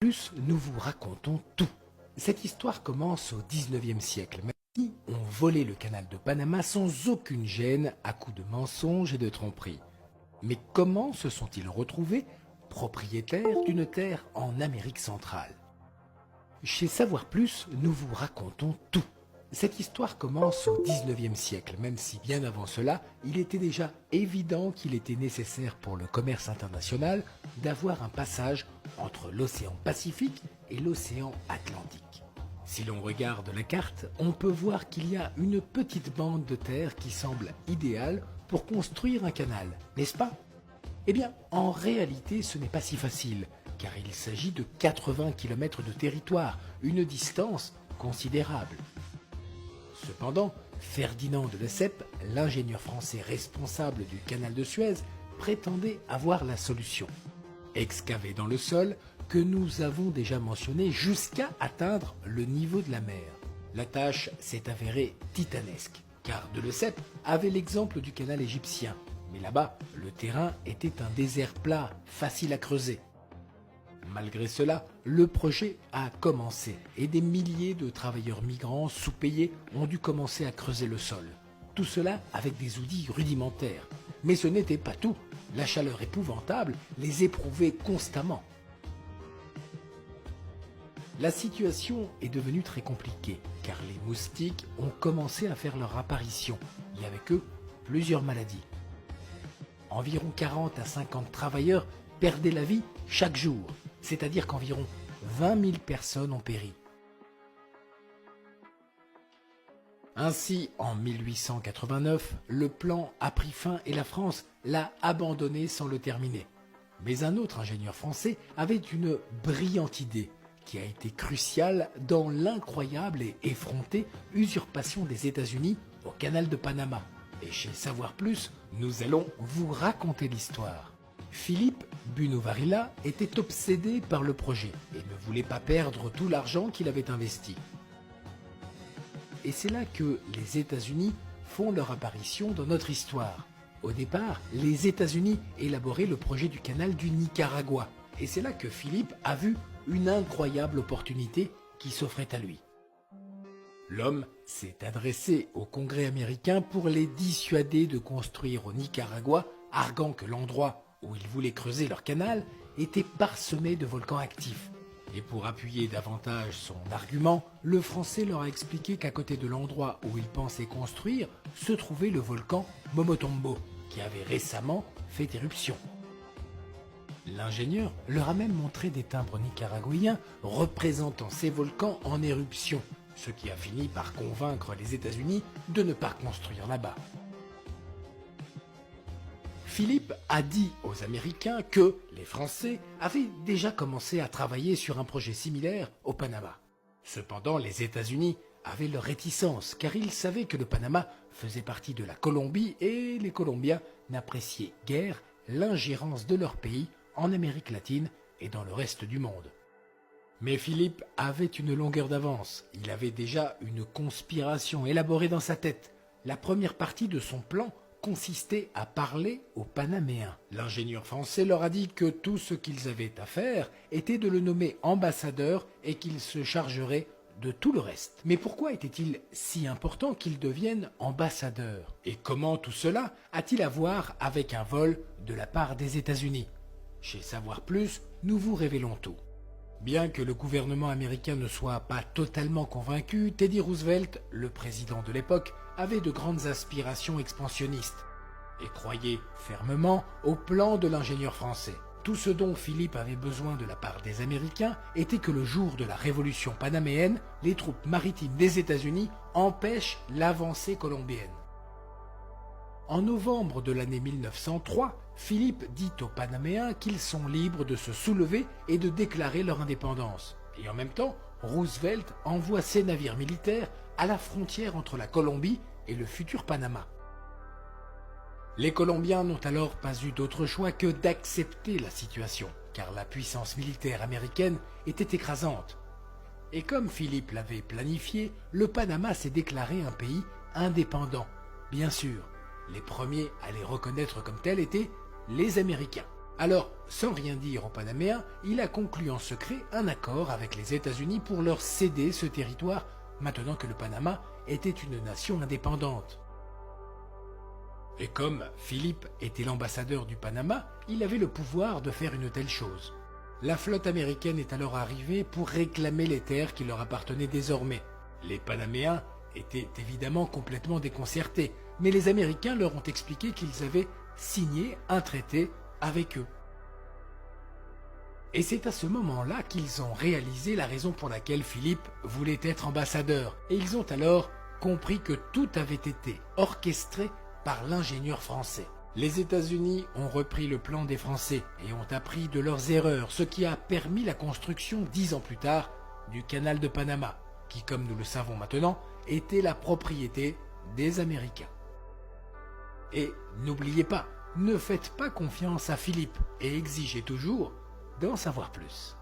Plus, nous vous racontons tout. Cette histoire commence au XIXe siècle. Qui ont volé le canal de Panama sans aucune gêne, à coups de mensonges et de tromperies. Mais comment se sont-ils retrouvés propriétaires d'une terre en Amérique centrale? Chez Savoir Plus, nous vous racontons tout. Cette histoire commence au XIXe siècle, même si bien avant cela, il était déjà évident qu'il était nécessaire pour le commerce international d'avoir un passage entre l'océan Pacifique et l'océan Atlantique. Si l'on regarde la carte, on peut voir qu'il y a une petite bande de terre qui semble idéale pour construire un canal, n'est-ce pas? Eh bien, en réalité, ce n'est pas si facile, car il s'agit de 80 km de territoire, une distance considérable. Cependant, Ferdinand de Lesseps, l'ingénieur français responsable du canal de Suez, prétendait avoir la solution. Excavé dans le sol, que nous avons déjà mentionné jusqu'à atteindre le niveau de la mer. La tâche s'est avérée titanesque, car de Lesseps avait l'exemple du canal égyptien, mais là-bas, le terrain était un désert plat, facile à creuser. Malgré cela, le projet a commencé et des milliers de travailleurs migrants sous-payés ont dû commencer à creuser le sol. Tout cela avec des outils rudimentaires. Mais ce n'était pas tout. La chaleur épouvantable les éprouvait constamment. La situation est devenue très compliquée, car les moustiques ont commencé à faire leur apparition, et avec eux, plusieurs maladies. Environ 40 à 50 travailleurs perdaient la vie chaque jour, c'est-à-dire qu'environ 20 000 personnes ont péri. Ainsi, en 1889, le plan a pris fin et la France l'a abandonné sans le terminer. Mais un autre ingénieur français avait une brillante idée qui a été cruciale dans l'incroyable et effrontée usurpation des États-Unis au canal de Panama. Et chez Savoir Plus, nous allons vous raconter l'histoire. Philippe Bunau-Varilla était obsédé par le projet et ne voulait pas perdre tout l'argent qu'il avait investi. Et c'est là que les États-Unis font leur apparition dans notre histoire. Au départ, les États-Unis élaboraient le projet du canal du Nicaragua. Et c'est là que Philippe a vu une incroyable opportunité qui s'offrait à lui. L'homme s'est adressé au Congrès américain pour les dissuader de construire au Nicaragua, arguant que l'endroit où ils voulaient creuser leur canal était parsemé de volcans actifs. Et pour appuyer davantage son argument, le Français leur a expliqué qu'à côté de l'endroit où il pensait construire se trouvait le volcan Momotombo, qui avait récemment fait éruption. L'ingénieur leur a même montré des timbres nicaraguayens représentant ces volcans en éruption, ce qui a fini par convaincre les États-Unis de ne pas construire là-bas. Philippe a dit aux Américains que les Français avaient déjà commencé à travailler sur un projet similaire au Panama. Cependant, les États-Unis avaient leur réticence car ils savaient que le Panama faisait partie de la Colombie et les Colombiens n'appréciaient guère l'ingérence de leur pays en Amérique latine et dans le reste du monde. Mais Philippe avait une longueur d'avance. Il avait déjà une conspiration élaborée dans sa tête. La première partie de son plan consistait à parler aux Panaméens. L'ingénieur français leur a dit que tout ce qu'ils avaient à faire était de le nommer ambassadeur et qu'il se chargerait de tout le reste. Mais pourquoi était-il si important qu'il devienne ambassadeur? Et comment tout cela a-t-il à voir avec un vol de la part des États-Unis? Chez Savoir Plus, nous vous révélons tout. Bien que le gouvernement américain ne soit pas totalement convaincu, Teddy Roosevelt, le président de l'époque, avait de grandes aspirations expansionnistes et croyait fermement au plan de l'ingénieur français. Tout ce dont Philippe avait besoin de la part des Américains était que le jour de la révolution panaméenne, les troupes maritimes des États-Unis empêchent l'avancée colombienne. En novembre de l'année 1903, Philippe dit aux Panaméens qu'ils sont libres de se soulever et de déclarer leur indépendance. Et en même temps, Roosevelt envoie ses navires militaires à la frontière entre la Colombie et le futur Panama. Les Colombiens n'ont alors pas eu d'autre choix que d'accepter la situation, car la puissance militaire américaine était écrasante. Et comme Philippe l'avait planifié, le Panama s'est déclaré un pays indépendant. Bien sûr, les premiers à les reconnaître comme tels étaient les Américains. Alors, sans rien dire aux Panaméens, il a conclu en secret un accord avec les États-Unis pour leur céder ce territoire, maintenant que le Panama était une nation indépendante. Et comme Philippe était l'ambassadeur du Panama, il avait le pouvoir de faire une telle chose. La flotte américaine est alors arrivée pour réclamer les terres qui leur appartenaient désormais. Les Panaméens étaient évidemment complètement déconcertés, mais les Américains leur ont expliqué qu'ils avaient signé un traité avec eux. Et c'est à ce moment-là qu'ils ont réalisé la raison pour laquelle Philippe voulait être ambassadeur, et ils ont alors compris que tout avait été orchestré par l'ingénieur français. Les États-Unis ont repris le plan des Français et ont appris de leurs erreurs, ce qui a permis la construction 10 ans plus tard du canal de Panama, qui, comme nous le savons maintenant, était la propriété des Américains. Et n'oubliez pas, ne faites pas confiance à Philippe et exigez toujours d'en savoir plus.